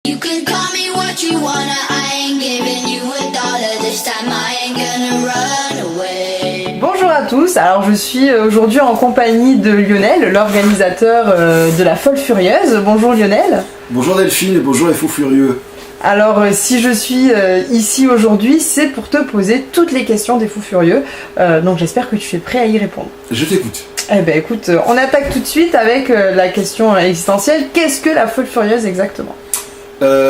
You can call me what you wanna, I ain't giving you $1 this time, I ain't gonna run away. Bonjour à tous, alors je suis aujourd'hui en compagnie de Lionel, l'organisateur de la Folle Furieuse. Bonjour Lionel. Bonjour Delphine et bonjour les fous furieux. Alors si je suis ici aujourd'hui, c'est pour te poser toutes les questions des fous furieux, donc j'espère que tu es prêt à y répondre. Je t'écoute. Eh ben écoute, on attaque tout de suite avec la question existentielle. Qu'est-ce que la Folle Furieuse exactement ?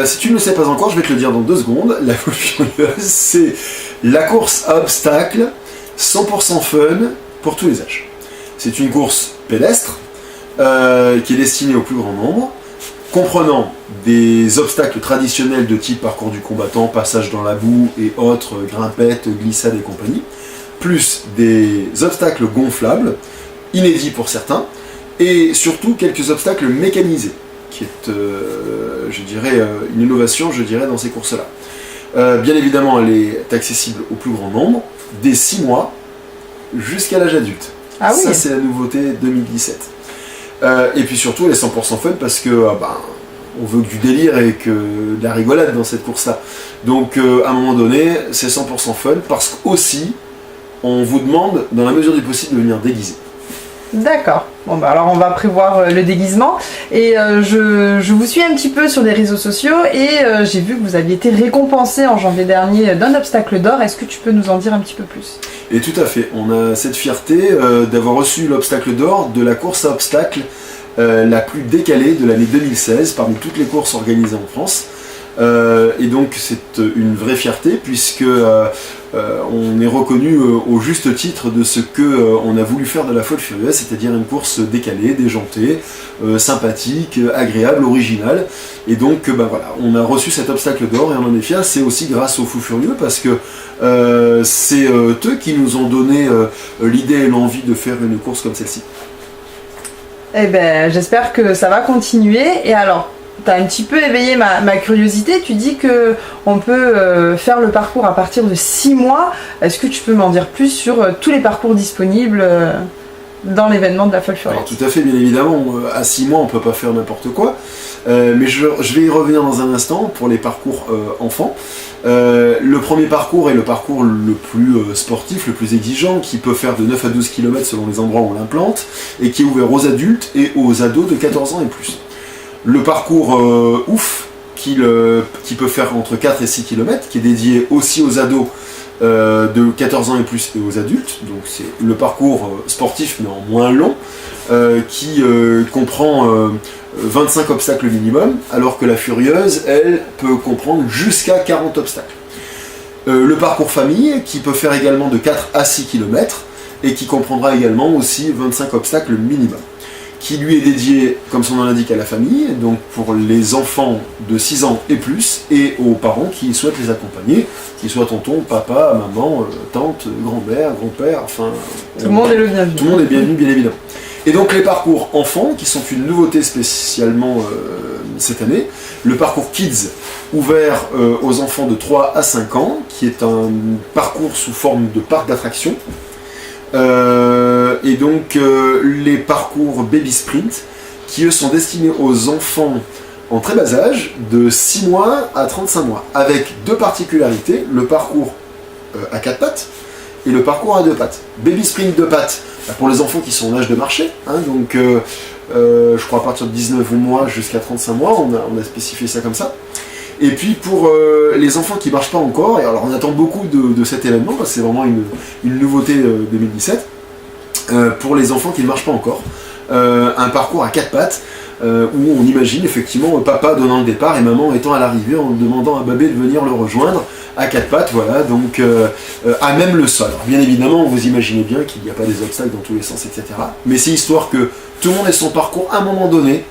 Si tu ne le sais pas encore, je vais te le dire dans 2 secondes. La Folle Furieuse, c'est la course à obstacles 100% fun pour tous les âges. C'est une course pédestre qui est destinée au plus grand nombre, comprenant des obstacles traditionnels de type parcours du combattant, passage dans la boue et autres, grimpettes, glissades et compagnie, plus des obstacles gonflables, inédits pour certains, et surtout quelques obstacles mécanisés, qui est, je dirais, une innovation, dans ces courses-là. Bien évidemment, elle est accessible au plus grand nombre, dès 6 mois jusqu'à l'âge adulte. Ah oui. Ça, c'est la nouveauté 2017. Et puis surtout, elle est 100% fun parce que on veut que du délire et que de la rigolade dans cette course-là. Donc, à un moment donné, c'est 100% fun parce qu'aussi, on vous demande, dans la mesure du possible, de venir déguisé. D'accord. Bon bah alors on va prévoir le déguisement et je vous suis un petit peu sur les réseaux sociaux et j'ai vu que vous aviez été récompensé en janvier dernier d'un obstacle d'or. Est-ce que tu peux nous en dire un petit peu plus ? Et tout à fait, on a cette fierté d'avoir reçu l'obstacle d'or de la course à obstacles la plus décalée de l'année 2016 parmi toutes les courses organisées en France. Et donc c'est une vraie fierté puisque on est reconnu au juste titre de ce que on a voulu faire de la Folle Furieuse, c'est-à-dire une course décalée, déjantée, sympathique, agréable, originale. Et donc voilà, on a reçu cet obstacle d'or et on en est fiers. C'est aussi grâce aux Fous Furieux parce que c'est eux qui nous ont donné l'idée et l'envie de faire une course comme celle-ci. Eh ben j'espère que ça va continuer. Et alors, t'as un petit peu éveillé ma curiosité, tu dis que on peut faire le parcours à partir de 6 mois. Est-ce que tu peux m'en dire plus sur tous les parcours disponibles dans l'événement de la Folle Furieuse ? Alors tout à fait, bien évidemment, à 6 mois on peut pas faire n'importe quoi, mais je vais y revenir dans un instant pour les parcours enfants. Le premier parcours est le parcours le plus sportif, le plus exigeant, qui peut faire de 9 à 12 km selon les endroits où on l'implante, et qui est ouvert aux adultes et aux ados de 14 ans et plus. Le parcours ouf, qui peut faire entre 4 et 6 km, qui est dédié aussi aux ados de 14 ans et plus et aux adultes. Donc c'est le parcours sportif mais en moins long, qui comprend 25 obstacles minimum, alors que la Furieuse, elle, peut comprendre jusqu'à 40 obstacles. Le parcours famille, qui peut faire également de 4 à 6 km, et qui comprendra également aussi 25 obstacles minimum, qui lui est dédié, comme son nom l'indique, à la famille, donc pour les enfants de 6 ans et plus, et aux parents qui souhaitent les accompagner, qu'ils soient tonton, papa, maman, tante, grand-mère, grand-père, enfin... Tout le monde est le bienvenu. Tout le monde est bienvenu, bien évidemment. Et donc les parcours enfants, qui sont une nouveauté spécialement cette année, le parcours Kids, ouvert aux enfants de 3 à 5 ans, qui est un parcours sous forme de parc d'attractions, et donc les parcours Baby Sprint, qui eux sont destinés aux enfants en très bas âge, de 6 mois à 35 mois, avec 2 particularités, le parcours à 4 pattes et le parcours à 2 pattes. Baby Sprint 2 pattes, pour les enfants qui sont en âge de marcher, donc je crois à partir de 19 mois jusqu'à 35 mois, on a spécifié ça comme ça. Et puis pour les enfants qui ne marchent pas encore, et alors on attend beaucoup de cet événement, parce que c'est vraiment une nouveauté 2017, pour les enfants qui ne marchent pas encore, un parcours à 4 pattes, où on imagine effectivement papa donnant le départ et maman étant à l'arrivée en demandant à Babé de venir le rejoindre à 4 pattes, voilà, donc à même le sol. Alors, bien évidemment, vous imaginez bien qu'il n'y a pas des obstacles dans tous les sens, etc. Mais c'est histoire que tout le monde ait son parcours à un moment donné.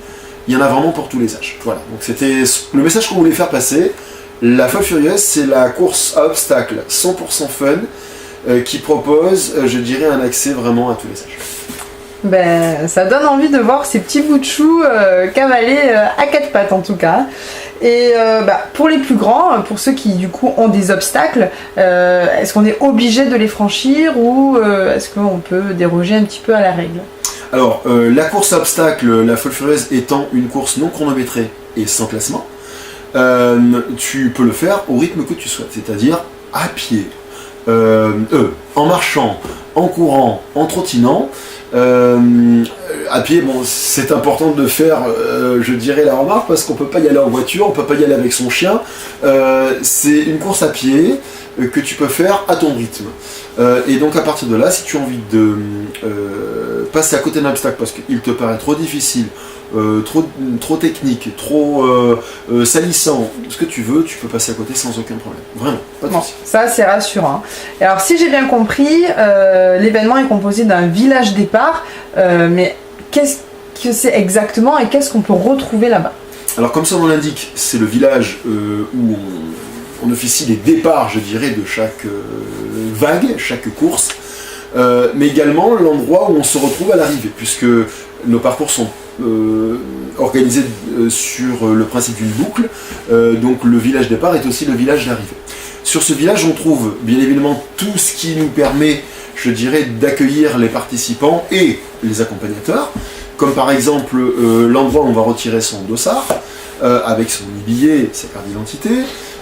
Il y en a vraiment pour tous les âges. Voilà, donc c'était le message qu'on voulait faire passer. La Folle Furieuse, c'est la course à obstacles 100% fun qui propose, je dirais, un accès vraiment à tous les âges. Ben, ça donne envie de voir ces petits bouts de chou cavaler à 4 pattes en tout cas. Et pour les plus grands, pour ceux qui du coup ont des obstacles, est-ce qu'on est obligé de les franchir ou est-ce qu'on peut déroger un petit peu à la règle ? Alors, la course à obstacles, la Folle Furieuse étant une course non chronométrée et sans classement, tu peux le faire au rythme que tu souhaites, c'est-à-dire à pied, en marchant, en courant, en trottinant. À pied, bon, c'est important de faire, je dirais, la remarque, parce qu'on peut pas y aller en voiture, on peut pas y aller avec son chien. C'est une course à pied que tu peux faire à ton rythme. Et donc à partir de là, si tu as envie de passer à côté d'un obstacle parce qu'il te paraît trop difficile, trop technique, trop salissant, ce que tu veux, tu peux passer à côté sans aucun problème. Vraiment, pas de souci. Ça c'est rassurant. Et alors si j'ai bien compris, l'événement est composé d'un village départ, mais qu'est-ce que c'est exactement et qu'est-ce qu'on peut retrouver là-bas? Alors comme son nom l'indique, c'est le village où on officie les départs, je dirais, de chaque vague, chaque course, mais également l'endroit où on se retrouve à l'arrivée, puisque nos parcours sont organisés sur le principe d'une boucle, donc le village départ est aussi le village d'arrivée. Sur ce village, on trouve bien évidemment tout ce qui nous permet, je dirais, d'accueillir les participants et les accompagnateurs, comme par exemple l'endroit où on va retirer son dossard, avec son billet, sa carte d'identité,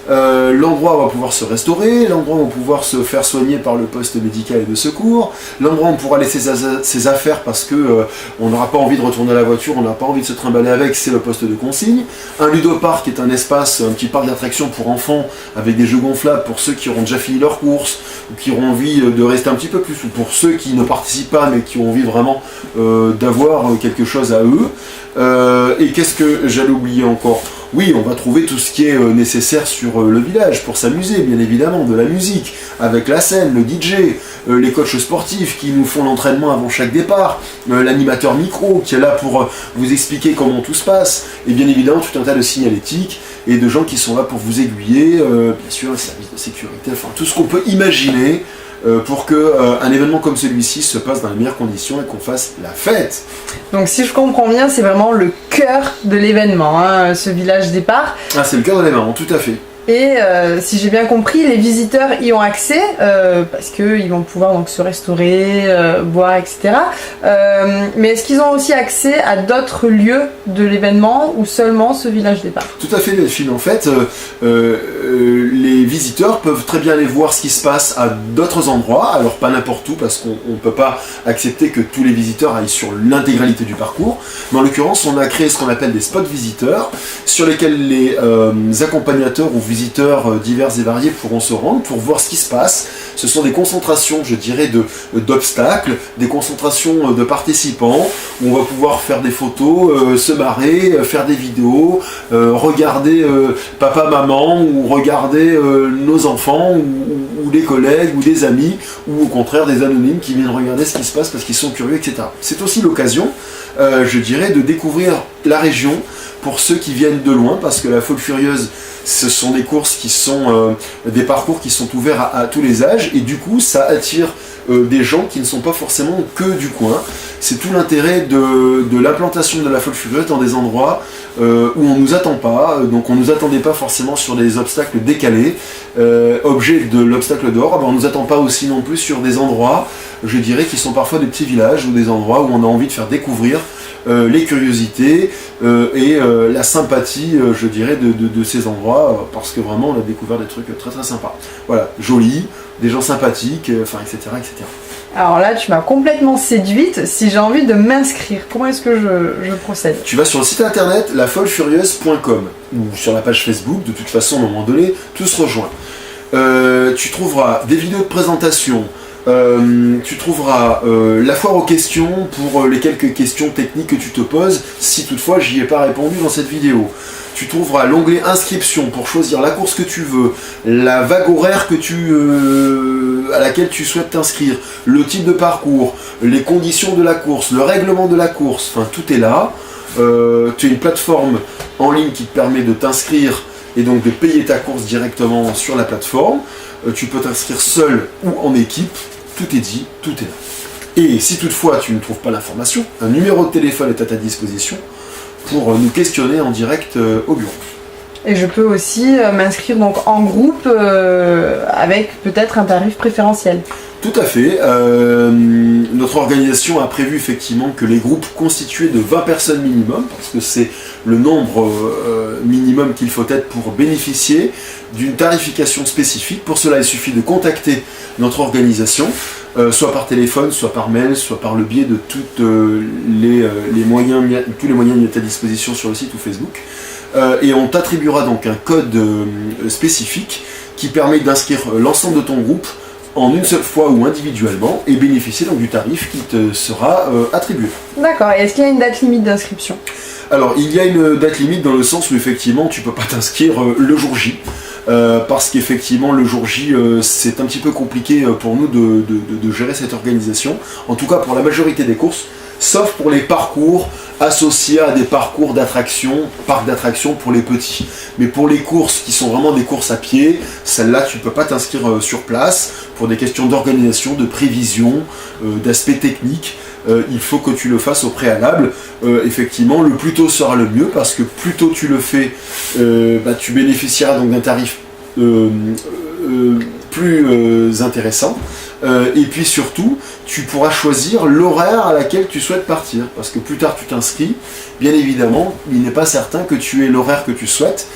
l'endroit où on va pouvoir se restaurer, l'endroit où on va pouvoir se faire soigner par le poste médical et de secours, l'endroit où on pourra laisser ses affaires parce que on n'aura pas envie de retourner à la voiture, on n'a pas envie de se trimballer avec, c'est le poste de consigne. Un ludoparc est un espace, un petit parc d'attractions pour enfants avec des jeux gonflables pour ceux qui auront déjà fini leur course ou qui auront envie de rester un petit peu plus, ou pour ceux qui ne participent pas mais qui ont envie vraiment d'avoir quelque chose à eux. Et qu'est-ce que j'allais oublier encore ? Oui, on va trouver tout ce qui est nécessaire sur le village pour s'amuser, bien évidemment, de la musique, avec la scène, le DJ, les coachs sportifs qui nous font l'entraînement avant chaque départ, l'animateur micro qui est là pour vous expliquer comment tout se passe, et bien évidemment tout un tas de signalétiques et de gens qui sont là pour vous aiguiller, bien sûr, les services de sécurité, enfin tout ce qu'on peut imaginer pour qu'un événement comme celui-ci se passe dans les meilleures conditions et qu'on fasse la fête. Donc si je comprends bien, c'est vraiment le cœur de l'événement, hein, ce village départ. Ah, c'est le cœur de l'événement, tout à fait. Et si j'ai bien compris, les visiteurs y ont accès parce qu'ils vont pouvoir donc se restaurer, boire, etc. Mais est-ce qu'ils ont aussi accès à d'autres lieux de l'événement ou seulement ce village départ? Tout à fait, Delphine. En fait, les visiteurs peuvent très bien aller voir ce qui se passe à d'autres endroits, alors pas n'importe où parce qu'on ne peut pas accepter que tous les visiteurs aillent sur l'intégralité du parcours. Mais en l'occurrence, on a créé ce qu'on appelle des spots visiteurs sur lesquels les accompagnateurs ou visiteurs divers et variés pourront se rendre pour voir ce qui se passe. Ce sont des concentrations, je dirais, d'obstacles, des concentrations de participants, où on va pouvoir faire des photos, se marrer, faire des vidéos, regarder papa, maman, ou regarder nos enfants, ou des collègues, ou des amis, ou au contraire des anonymes qui viennent regarder ce qui se passe parce qu'ils sont curieux, etc. C'est aussi l'occasion, je dirais, de découvrir la région pour ceux qui viennent de loin, parce que la Folle Furieuse, ce sont des courses qui sont des parcours qui sont ouverts à tous les âges, et du coup ça attire des gens qui ne sont pas forcément que du coin. C'est tout l'intérêt de l'implantation de la Folle Furieuse dans des endroits où on ne nous attend pas, donc on ne nous attendait pas forcément sur des obstacles décalés, objet de l'obstacle d'or, on ne nous attend pas aussi non plus sur des endroits, je dirais, qui sont parfois des petits villages ou des endroits où on a envie de faire découvrir les curiosités et la sympathie, je dirais, de ces endroits, parce que vraiment on a découvert des trucs très très sympas. Voilà, jolis, des gens sympathiques, enfin, etc., etc. Alors là, tu m'as complètement séduite. Si j'ai envie de m'inscrire, comment est-ce que je procède? Tu vas sur le site internet lafollefurieuse.com ou sur la page Facebook, de toute façon, à un moment donné, tout se rejoint. Tu trouveras des vidéos de présentation, tu trouveras la foire aux questions pour les quelques questions techniques que tu te poses, si toutefois j'y ai pas répondu dans cette vidéo. Tu trouveras l'onglet inscription pour choisir la course que tu veux, la vague horaire à laquelle tu souhaites t'inscrire, le type de parcours, les conditions de la course, le règlement de la course, enfin tout est là. Tu as une plateforme en ligne qui te permet de t'inscrire et donc de payer ta course directement sur la plateforme. Tu peux t'inscrire seul ou en équipe, tout est dit, tout est là. Et si toutefois tu ne trouves pas l'information, un numéro de téléphone est à ta disposition pour nous questionner en direct au bureau. Et je peux aussi m'inscrire donc en groupe avec peut-être un tarif préférentiel. Tout à fait. Notre organisation a prévu effectivement que les groupes constitués de 20 personnes minimum, parce que c'est le nombre minimum qu'il faut être pour bénéficier d'une tarification spécifique. Pour cela, il suffit de contacter notre organisation, soit par téléphone, soit par mail, soit par le biais de tous les moyens mis à ta disposition sur le site ou Facebook. Et on t'attribuera donc un code spécifique qui permet d'inscrire l'ensemble de ton groupe en une seule fois ou individuellement et bénéficier donc du tarif qui te sera attribué. D'accord, et est-ce qu'il y a une date limite d'inscription? Alors il y a une date limite dans le sens où effectivement tu peux pas t'inscrire le jour J, parce qu'effectivement le jour J c'est un petit peu compliqué pour nous de gérer cette organisation, en tout cas pour la majorité des courses, sauf pour les parcours associés à des parcours d'attraction, parcs d'attraction pour les petits. Mais pour les courses qui sont vraiment des courses à pied, celles-là tu ne peux pas t'inscrire sur place pour des questions d'organisation, de prévision, d'aspect technique. Il faut que tu le fasses au préalable. Effectivement, le plus tôt sera le mieux parce que plus tôt tu le fais, tu bénéficieras donc d'un tarif plus intéressant. Et puis surtout, tu pourras choisir l'horaire à laquelle tu souhaites partir. Parce que plus tard tu t'inscris, bien évidemment, il n'est pas certain que tu aies l'horaire que tu souhaites.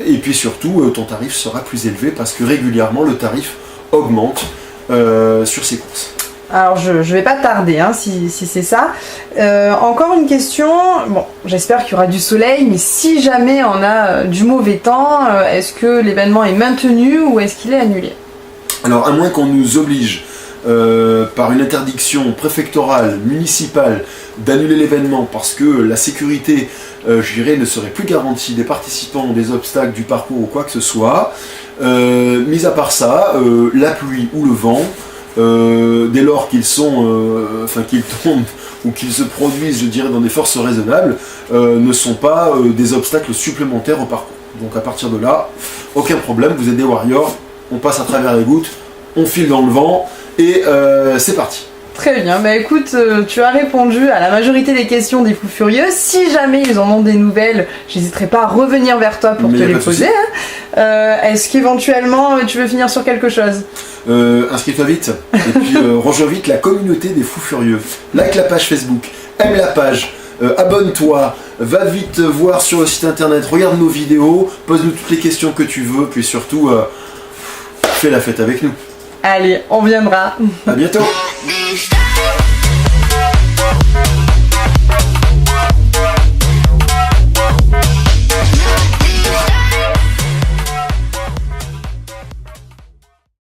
Et puis surtout, ton tarif sera plus élevé parce que régulièrement, le tarif augmente sur ces courses. Alors je vais pas tarder hein, si c'est ça. Encore une question, bon j'espère qu'il y aura du soleil, mais si jamais on a du mauvais temps, est-ce que l'événement est maintenu ou est-ce qu'il est annulé? Alors à moins qu'on nous oblige par une interdiction préfectorale, municipale, d'annuler l'événement parce que la sécurité, je dirais, ne serait plus garantie des participants, des obstacles, du parcours ou quoi que ce soit, mis à part ça, la pluie ou le vent, dès lors qu'ils qu'ils tombent ou qu'ils se produisent, je dirais, dans des forces raisonnables, ne sont pas des obstacles supplémentaires au parcours. Donc à partir de là, aucun problème, vous êtes des warriors, on passe à travers les gouttes, on file dans le vent et c'est parti. Très bien, bah écoute, tu as répondu à la majorité des questions des fous furieux. Si jamais ils en ont des nouvelles, j'hésiterai pas à revenir vers toi pour te les poser. Hein. Est-ce qu'éventuellement tu veux finir sur quelque chose? Inscris-toi vite et puis rejoins vite la communauté des fous furieux. Like la page Facebook, aime la page, abonne-toi, va vite voir sur le site internet, regarde nos vidéos, pose-nous toutes les questions que tu veux, puis surtout fais la fête avec nous. Allez, on viendra. À bientôt.